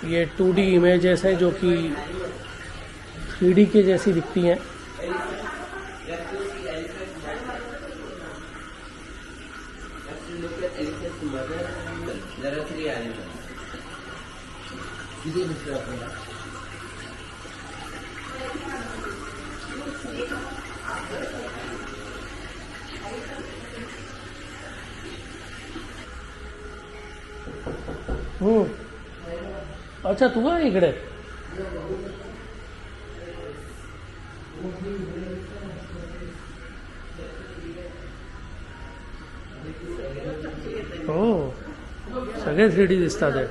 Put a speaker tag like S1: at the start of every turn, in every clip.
S1: ये 2D images है जो कि 3D के जैसी दिखती हैं। अच्छा तू आहे इकडे? हो सगळे 3D दिसतात आहे.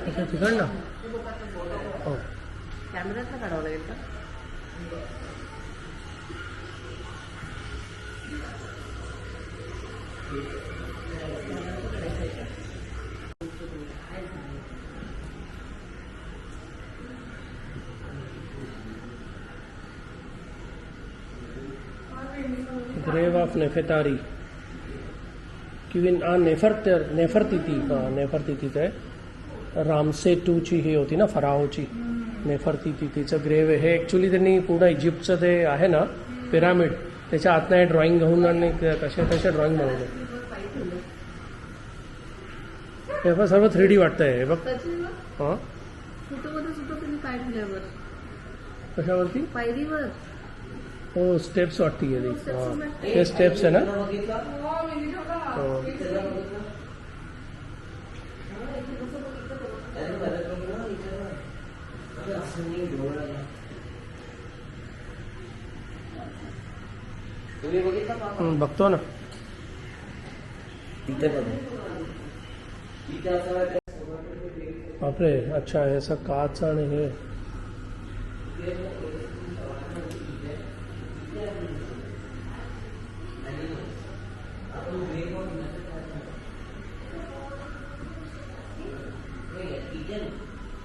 S1: अच्छा तिकडनं हो
S2: कॅमेऱ्यातनं काढावं लागेल का?
S1: ग्रेव ऑफ नेफेतारी क्वीन नेफरतिती नेफरतितीच आहे. रामसे 2 ची ही होती ना फराओची नेफरतितीचं ग्रेव आहे. हे ॲक्च्युली त्यांनी पूर्ण इजिप्तचं ते आहे ना पिरामिड त्याच्या आतनं हे ड्रॉइंग घेऊन आणि तसे ड्रॉइंग बनवले. हे बघ सर्व 3D वाटतंय. हे बघ हां कशावरती
S2: पायरीवर
S1: हो स्टेप्स वाटती गेली. हां हे स्टेप्स आहे ना. हो बघतो ना. बापरे अच्छा हे असं काच आणि हे